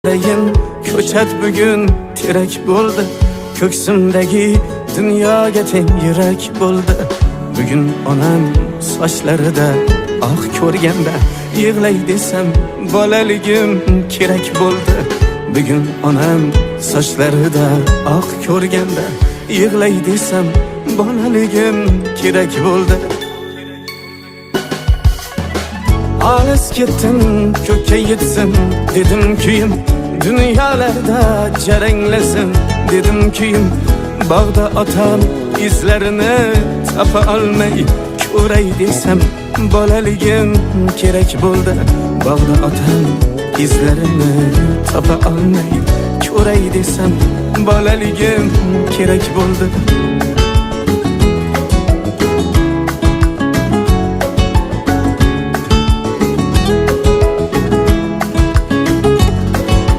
Yüreğim köçet bugün tirek buldu. Ko'ksimdagi dunyoga teng yurak bo'ldi. Bugun onam sochlarida oq ko'rganda yig'lay desam bolaligim kerak bo'ldi. Bugun onam sochlarida oq ko'rganda yig'lay desam bolaligim kerak bo'ldi. Olis ketdim ko'kka yetsin dedim kuyim, dunyolarda jaranglasin dedim kuyim. Bog'da otam izlarini topa olmay ko'ray desam bolaligim kerak bo'ldi. Bog'da otam izlarini topa olmay ko'ray desam bolaligim kerak bo'ldi.